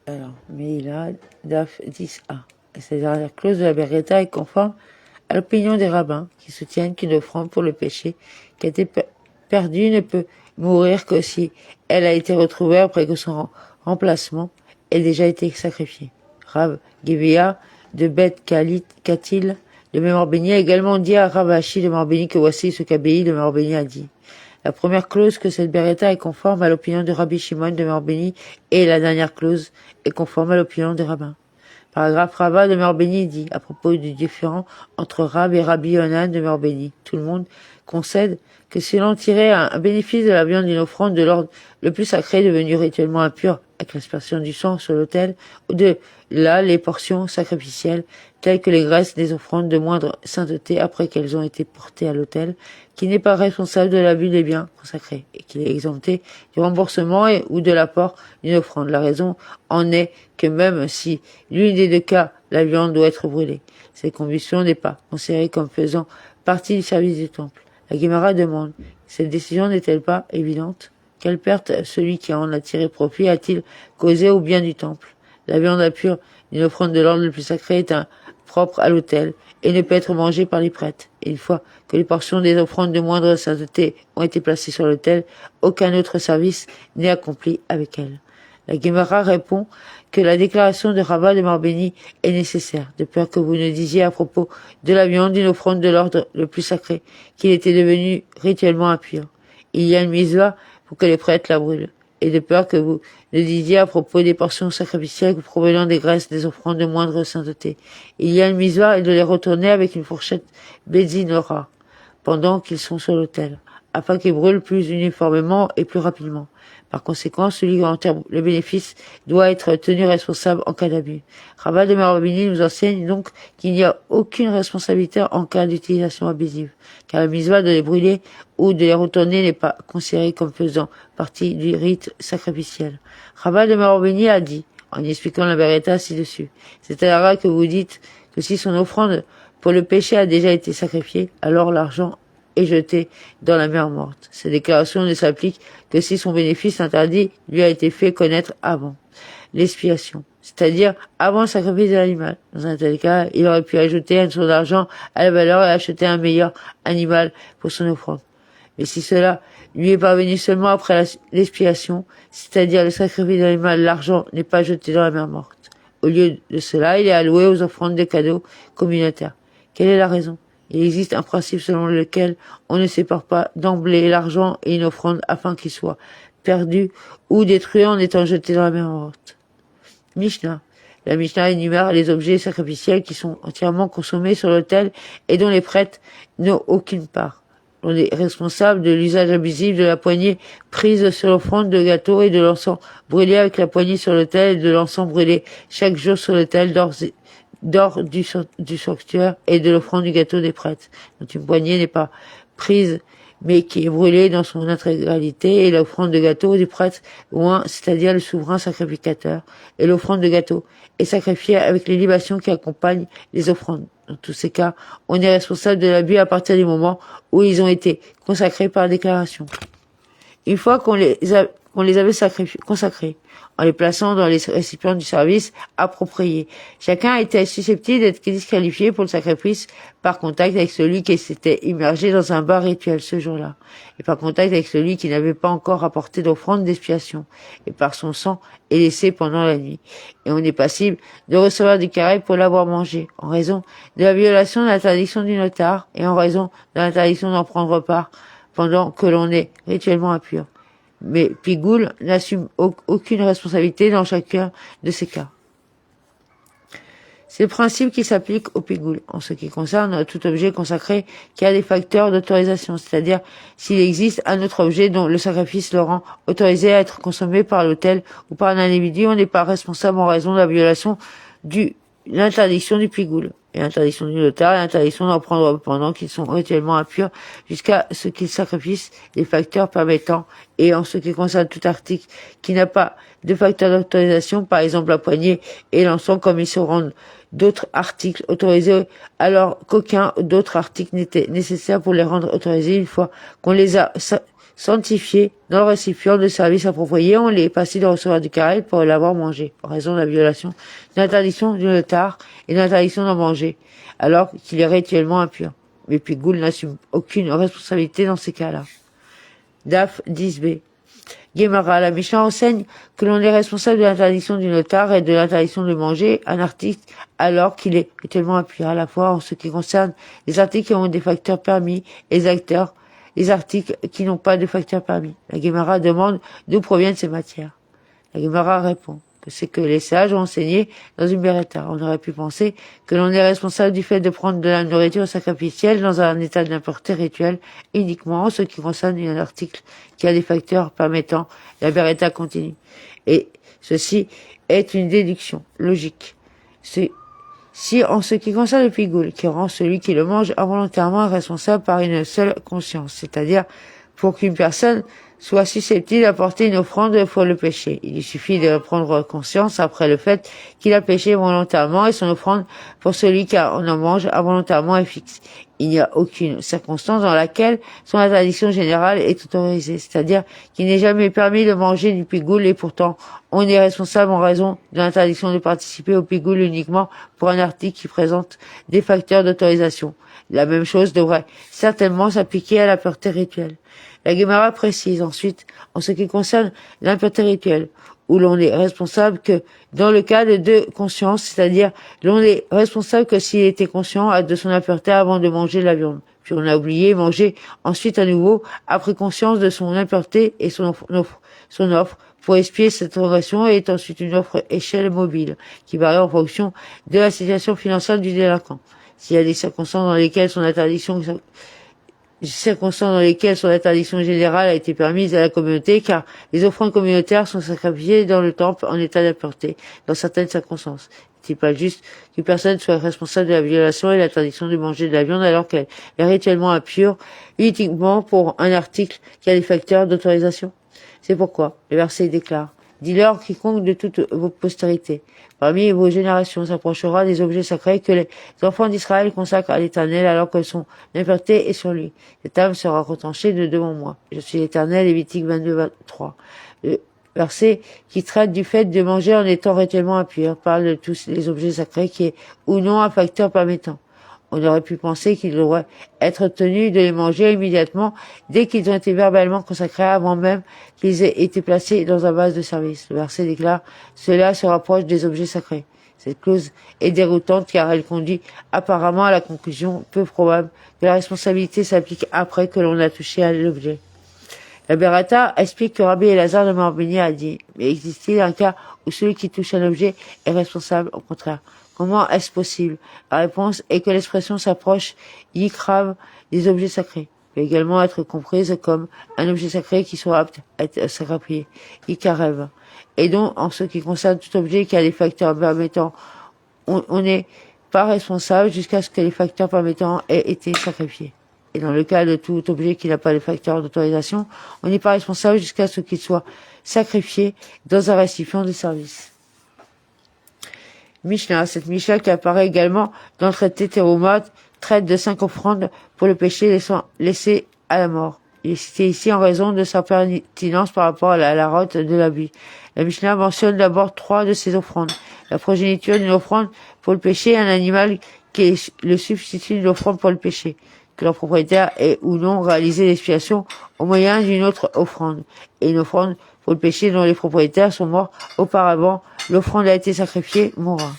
Alors, Meïla, Daf 10a. Cette dernière clause de la Beretta est conforme à l'opinion des rabbins qui soutiennent qu'une offrande pour le péché qui a été perdue ne peut mourir que si elle a été retrouvée après que son remplacement ait déjà été sacrifié. Rav Gevia de Bet Katil de Mémoire-Béni a également dit à Rav Ashi de Mémoire-Béni que voici ce qu'Abéi de Mémoire-Béni a dit. La première clause que cette Beretta est conforme à l'opinion de Rabbi Shimon de Mémoire-Béni et la dernière clause est conforme à l'opinion des rabbins. Paragraphe Rava de Mémoire-Béni dit, à propos du différend entre Rab et Rabbi Yonan de Mémoire-Béni, tout le monde concède que si l'on tirait un bénéfice de la viande d'une offrande de l'ordre le plus sacré devenu rituellement impur avec l'aspersion du sang sur l'autel, ou de là les portions sacrificielles telles que les graisses des offrandes de moindre sainteté après qu'elles ont été portées à l'autel, qui n'est pas responsable de l'abus des biens consacrés et qui est exempté du remboursement ou de l'apport d'une offrande. La raison en est que même si l'une des deux cas, la viande doit être brûlée, cette combustion n'est pas considérée comme faisant partie du service du temple. La Guémara demande, cette décision n'est-elle pas évidente? Quelle perte celui qui en a tiré profit a-t-il causé au bien du temple? La viande impure d'une offrande de l'ordre le plus sacré est propre à l'autel et ne peut être mangée par les prêtres. Et une fois que les portions des offrandes de moindre sainteté ont été placées sur l'autel, aucun autre service n'est accompli avec elles. La Guémara répond que la déclaration de Rava de Mémoire-Béni est nécessaire, de peur que vous ne disiez à propos de la viande d'une offrande de l'ordre le plus sacré qu'il était devenu rituellement impur. Il y a une mitzvah pour que les prêtres la brûlent, et de peur que vous ne disiez à propos des portions sacrificielles provenant des graisses des offrandes de moindre sainteté. Il y a une mitzvah et de les retourner avec une fourchette bézinora pendant qu'ils sont sur l'autel, afin qu'ils brûlent plus uniformément et plus rapidement. Par conséquent, celui qui enterre le bénéfice doit être tenu responsable en cas d'abus. Rava de Mémoire-Béni nous enseigne donc qu'il n'y a aucune responsabilité en cas d'utilisation abusive, car la mitzvah de les brûler ou de les retourner n'est pas considérée comme faisant partie du rite sacrificiel. Rava de Mémoire-Béni a dit, en expliquant la Beretta ci-dessus, c'est à la que vous dites que si son offrande pour le péché a déjà été sacrifiée, alors l'argent est jeté dans la mer morte. Cette déclaration ne s'applique que si son bénéfice interdit lui a été fait connaître avant l'expiation, c'est-à-dire avant le sacrifice de l'animal. Dans un tel cas, il aurait pu ajouter un sourd d'argent à la valeur et acheter un meilleur animal pour son offrande. Mais si cela lui est parvenu seulement après l'expiation, c'est-à-dire le sacrifice de l'animal, l'argent n'est pas jeté dans la mer morte. Au lieu de cela, il est alloué aux offrandes de cadeaux communautaires. Quelle est la raison? Il existe un principe selon lequel on ne sépare pas d'emblée l'argent et une offrande afin qu'il soit perdu ou détruit en étant jeté dans la mer morte. Mishnah. La Mishnah énumère les objets sacrificiels qui sont entièrement consommés sur l'autel et dont les prêtres n'ont aucune part. On est responsable de l'usage abusif de la poignée prise sur l'offrande de gâteau et de l'encens brûlé avec la poignée sur l'autel et de l'encens brûlé chaque jour sur l'autel d'or du sanctuaire et de l'offrande du gâteau des prêtres, dont une poignée n'est pas prise, mais qui est brûlée dans son intégralité, et l'offrande de gâteau du prêtre, c'est-à-dire le souverain sacrificateur, et l'offrande de gâteau est sacrifiée avec les libations qui accompagnent les offrandes. Dans tous ces cas, on est responsable de l'abus à partir du moment où ils ont été consacrés par déclaration. Une fois qu'on les avait consacrés, en les plaçant dans les récipients du service appropriés. Chacun était susceptible d'être disqualifié pour le sacrifice par contact avec celui qui s'était immergé dans un bain rituel ce jour-là, et par contact avec celui qui n'avait pas encore apporté d'offrande d'expiation, et par son sang est laissé pendant la nuit. Et on est passible de recevoir du carré pour l'avoir mangé, en raison de la violation de l'interdiction du notar, et en raison de l'interdiction d'en prendre part pendant que l'on est rituellement impur. Mais Pigoul n'assume aucune responsabilité dans chacun de ces cas. C'est le principe qui s'applique au Pigoul, en ce qui concerne tout objet consacré qui a des facteurs d'autorisation, c'est-à-dire s'il existe un autre objet dont le sacrifice le rend autorisé à être consommé par l'autel ou par un individu, on n'est pas responsable en raison de la violation de l'interdiction du Pigoul. Et l'interdiction du notaire et l'interdiction d'en prendre pendant qu'ils sont rituellement impurs jusqu'à ce qu'ils sacrifient les facteurs permettant, et en ce qui concerne tout article qui n'a pas de facteur d'autorisation, par exemple la poignée et l'encens, comme ils se rendent d'autres articles autorisés, alors qu'aucun d'autre article n'était nécessaire pour les rendre autorisés une fois qu'on les a sanctifié dans le récipient de service approprié, on l'est passé de recevoir du carré pour l'avoir mangé, en raison de la violation de l'interdiction du notar et de l'interdiction d'en manger, alors qu'il est rituellement impur. Mais Pigoul n'assume aucune responsabilité dans ces cas-là. Daf 10b. Guémara, la Mishnah enseigne que l'on est responsable de l'interdiction du notar et de l'interdiction de manger un article alors qu'il est rituellement impur, à la fois en ce qui concerne les articles qui ont des facteurs permis et les articles qui n'ont pas de facteurs permis. La Guémara demande d'où proviennent ces matières. La Guémara répond que c'est que les sages ont enseigné dans une Beretta. On aurait pu penser que l'on est responsable du fait de prendre de la nourriture sacrificielle dans un état d'impureté rituelle uniquement en ce qui concerne un article qui a des facteurs permettant la Beretta continue. Et ceci est une déduction logique. Si en ce qui concerne le pigoul, qui rend celui qui le mange involontairement responsable par une seule conscience, c'est-à-dire pour qu'une personne soit susceptible d'apporter une offrande pour le péché. Il lui suffit de prendre conscience après le fait qu'il a péché volontairement et son offrande pour celui qui en mange involontairement est fixe. Il n'y a aucune circonstance dans laquelle son interdiction générale est autorisée, c'est-à-dire qu'il n'est jamais permis de manger du pigoul et pourtant on est responsable en raison de l'interdiction de participer au pigoul uniquement pour un article qui présente des facteurs d'autorisation. La même chose devrait certainement s'appliquer à la pureté rituelle. La Guémara précise ensuite, en ce qui concerne l'impureté rituelle, où l'on est responsable que dans le cas de deux consciences, c'est-à-dire l'on est responsable que s'il était conscient de son impureté avant de manger la viande. Puis on a oublié manger ensuite à nouveau, après conscience de son impureté et son offre pour expier cette transgression est ensuite une offre échelle mobile, qui varie en fonction de la situation financière du délinquant. S'il y a des circonstances dans lesquelles son interdiction générale a été permise à la communauté, car les offrandes communautaires sont sacrifiées dans le temple en état d'impureté, dans certaines circonstances. C'est pas juste qu'une personne soit responsable de la violation et l'interdiction de manger de la viande alors qu'elle est rituellement impure, uniquement pour un article qui a des facteurs d'autorisation. C'est pourquoi le verset déclare: dis-leur quiconque de toute vos postérités, parmi vos générations, s'approchera des objets sacrés que les enfants d'Israël consacrent à l'Éternel alors que son impureté est sur lui. Cette âme sera retranchée de devant moi. Je suis l'Éternel, Lévitique 22-23. Le verset qui traite du fait de manger en étant rituellement impur parle de tous les objets sacrés qui est ou non un facteur permettant. On aurait pu penser qu'il devrait être tenu de les manger immédiatement dès qu'ils ont été verbalement consacrés avant même qu'ils aient été placés dans un vase de service. Le verset déclare: cela se rapproche des objets sacrés. Cette clause est déroutante car elle conduit apparemment à la conclusion peu probable que la responsabilité s'applique après que l'on a touché à l'objet. La Beretta explique que Rabbi Elazar de Morbini a dit: mais existe-t-il un cas où celui qui touche un objet est responsable? Au contraire. Comment est-ce possible? La réponse est que l'expression s'approche yikrav des objets sacrés, peut également être comprise comme un objet sacré qui soit apte à être sacrifié, yikarev. Et donc, en ce qui concerne tout objet qui a des facteurs permettant, on n'est pas responsable jusqu'à ce que les facteurs permettant aient été sacrifiés. Et dans le cas de tout objet qui n'a pas de facteur d'autorisation, on n'est pas responsable jusqu'à ce qu'il soit sacrifié dans un récipient de service. Mishnah, cette Mishnah qui apparaît également dans le traité Terumot, traite de 5 offrandes pour le péché laissé à la mort. Il est cité ici en raison de sa pertinence par rapport à la rote de l'abus. La Mishnah mentionne d'abord 3 de ces offrandes. La progéniture d'une offrande pour le péché, un animal qui est le substitut d'une offrande pour le péché, que leur propriétaire ait ou non réalisé l'expiation au moyen d'une autre offrande, et une offrande pour le péché dont les propriétaires sont morts auparavant, l'offrande a été sacrifiée, mourra.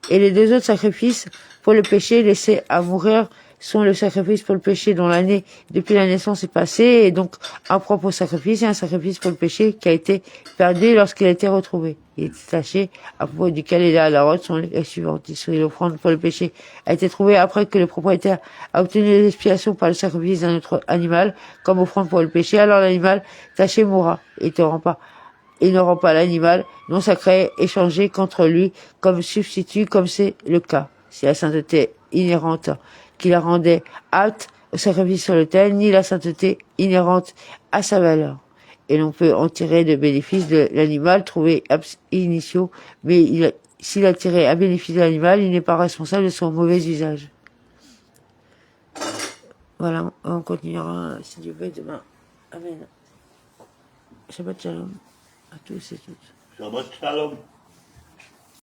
Et les 2 autres sacrifices pour le péché laissés à mourir sont le sacrifice pour le péché dont l'année depuis la naissance est passée, et donc un propre sacrifice, et un sacrifice pour le péché qui a été perdu lorsqu'il a été retrouvé. Il est détaché, à propos duquel il est à la rote, sont les suivantes. L'offrande pour le péché a été trouvée après que le propriétaire a obtenu l'expiation par le sacrifice d'un autre animal, comme offrande pour le péché, alors l'animal taché mourra, et ne rend pas l'animal non sacré échangé contre lui comme substitut, comme c'est le cas. Si la sainteté inhérente qui la rendait apte au sacrifice sur l'autel, ni la sainteté inhérente à sa valeur. Et l'on peut en tirer de bénéfice de l'animal trouvé initio, mais s'il a tiré à bénéfice de l'animal, il n'est pas responsable de son mauvais usage. Voilà, on continuera si Dieu veut demain. Amen. Shabbat shalom à tous et toutes. Shabbat shalom.